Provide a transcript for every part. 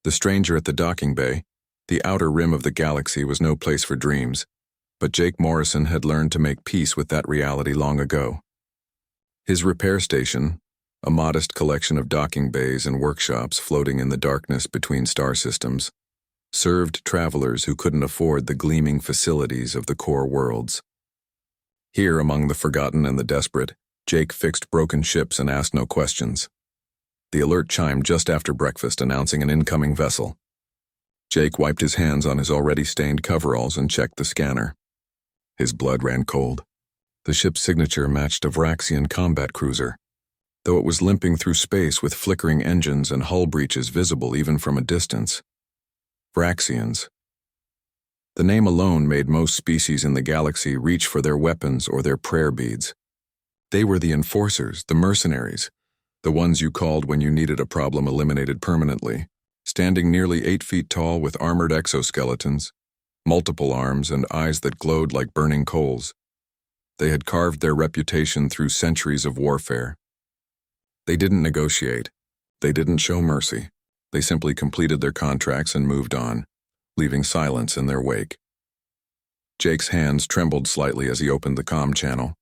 The stranger at the docking bay, the outer rim of the galaxy, was no place for dreams, but Jake Morrison had learned to make peace with that reality long ago. His repair station, a modest collection of docking bays and workshops floating in the darkness between star systems, served travelers who couldn't afford the gleaming facilities of the core worlds. Here, among the forgotten and the desperate, Jake fixed broken ships and asked no questions. The alert chimed just after breakfast, announcing an incoming vessel. Jake wiped his hands on his already stained coveralls and checked the scanner. His blood ran cold. The ship's signature matched a Vraxian combat cruiser, though it was limping through space with flickering engines and hull breaches visible even from a distance. Vraxians. The name alone made most species in the galaxy reach for their weapons or their prayer beads. They were the enforcers, the mercenaries, the ones you called when you needed a problem eliminated permanently, standing nearly 8 feet tall with armored exoskeletons, multiple arms and eyes that glowed like burning coals. They had carved their reputation through centuries of warfare. They didn't negotiate. They didn't show mercy. They simply completed their contracts and moved on, leaving silence in their wake. Jake's hands trembled slightly as he opened the comm channel.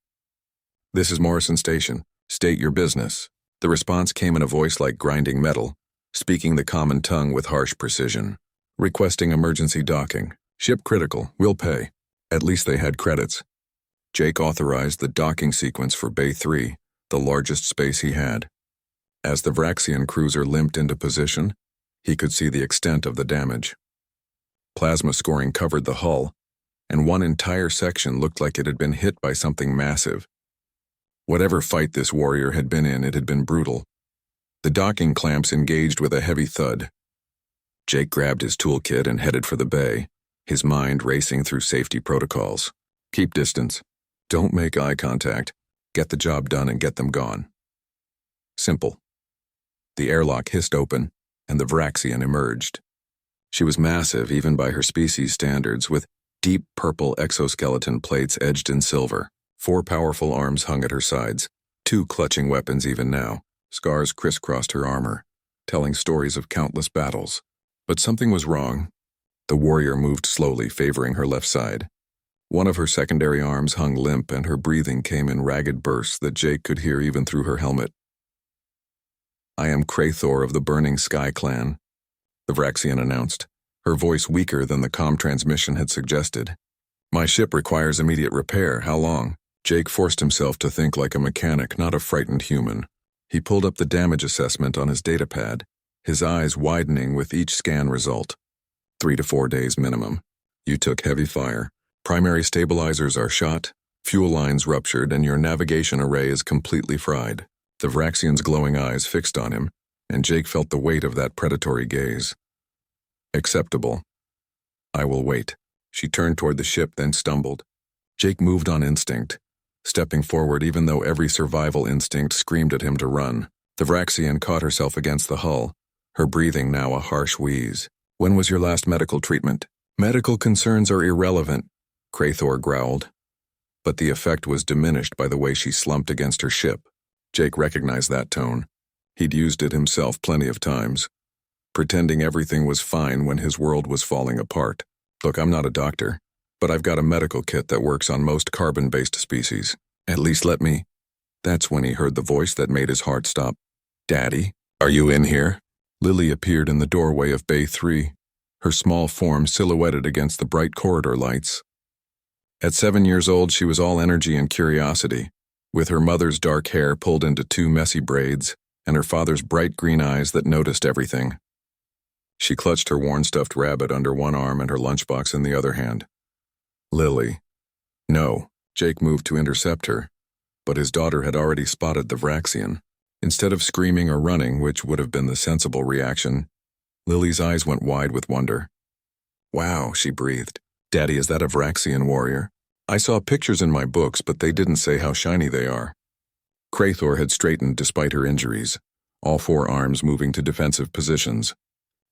"This is Morrison Station. State your business." The response came in a voice like grinding metal, speaking the common tongue with harsh precision. "Requesting emergency docking. Ship critical. We'll pay." At least they had credits. Jake authorized the docking sequence for Bay 3, the largest space he had. As the Vraxian cruiser limped into position, he could see the extent of the damage. Plasma scoring covered the hull, and one entire section looked like it had been hit by something massive. Whatever fight this warrior had been in, it had been brutal. The docking clamps engaged with a heavy thud. Jake grabbed his toolkit and headed for the bay, his mind racing through safety protocols. Keep distance. Don't make eye contact. Get the job done and get them gone. Simple. The airlock hissed open, and the Vraxian emerged. She was massive even by her species standards, with deep purple exoskeleton plates edged in silver. 4 powerful arms hung at her sides, 2 clutching weapons even now. Scars crisscrossed her armor, telling stories of countless battles. But something was wrong. The warrior moved slowly, favoring her left side. One of her secondary arms hung limp, and her breathing came in ragged bursts that Jake could hear even through her helmet. "I am Krathor of the Burning Sky Clan," the Vraxian announced, her voice weaker than the comm transmission had suggested. "My ship requires immediate repair. How long?" Jake forced himself to think like a mechanic, not a frightened human. He pulled up the damage assessment on his datapad, his eyes widening with each scan result. 3 to 4 days minimum. You took heavy fire. Primary stabilizers are shot, fuel lines ruptured, and your navigation array is completely fried. The Vraxian's glowing eyes fixed on him, and Jake felt the weight of that predatory gaze. "Acceptable. I will wait." She turned toward the ship, then stumbled. Jake moved on instinct, stepping forward even though every survival instinct screamed at him to run. The Vraxian caught herself against the hull, her breathing now a harsh wheeze. "When was your last medical treatment?" "Medical concerns are irrelevant," Krathor growled. But the effect was diminished by the way she slumped against her ship. Jake recognized that tone. He'd used it himself plenty of times, pretending everything was fine when his world was falling apart. "Look, I'm not a doctor, but I've got a medical kit that works on most carbon-based species. At least let me." That's when he heard the voice that made his heart stop. "Daddy, are you in here?" Lily appeared in the doorway of Bay 3, her small form silhouetted against the bright corridor lights. At 7 years old, she was all energy and curiosity, with her mother's dark hair pulled into 2 messy braids and her father's bright green eyes that noticed everything. She clutched her worn stuffed rabbit under one arm and her lunchbox in the other hand. "Lily." "No." Jake moved to intercept her, but his daughter had already spotted the Vraxian. Instead of screaming or running, which would have been the sensible reaction, Lily's eyes went wide with wonder. "Wow," she breathed. "Daddy, is that a Vraxian warrior? I saw pictures in my books, but they didn't say how shiny they are." Krathor had straightened despite her injuries, all 4 arms moving to defensive positions.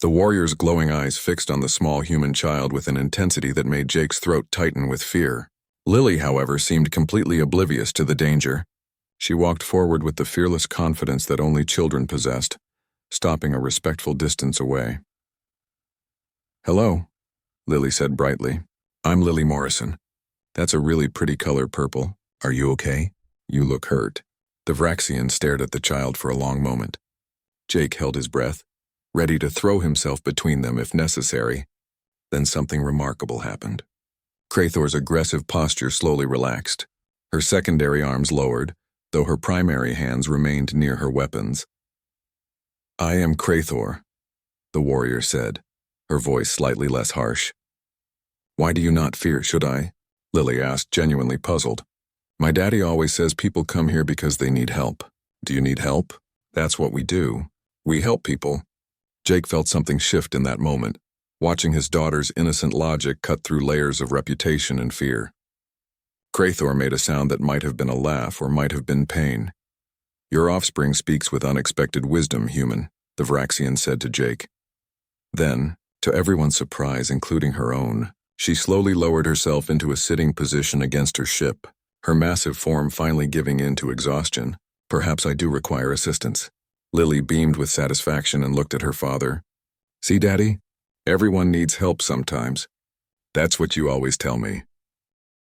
The warrior's glowing eyes fixed on the small human child with an intensity that made Jake's throat tighten with fear. Lily, however, seemed completely oblivious to the danger. She walked forward with the fearless confidence that only children possessed, stopping a respectful distance away. Hello, Lily said brightly. I'm Lily Morrison. That's a really pretty color, purple. Are you okay? You look hurt. The Vraxian stared at the child for a long moment. Jake held his breath, ready to throw himself between them if necessary. Then something remarkable happened. Krathor's aggressive posture slowly relaxed. Her secondary arms lowered, though her primary hands remained near her weapons. I am Krathor, the warrior said, her voice slightly less harsh. Why do you not fear, should I? Lily asked, genuinely puzzled. My daddy always says people come here because they need help. Do you need help? That's what we do. We help people. Jake felt something shift in that moment, watching his daughter's innocent logic cut through layers of reputation and fear. Krathor made a sound that might have been a laugh or might have been pain. Your offspring speaks with unexpected wisdom, human, the Vraxian said to Jake. Then, to everyone's surprise, including her own, she slowly lowered herself into a sitting position against her ship, her massive form finally giving in to exhaustion. Perhaps I do require assistance. Lily beamed with satisfaction and looked at her father. See, Daddy? Everyone needs help sometimes. That's what you always tell me.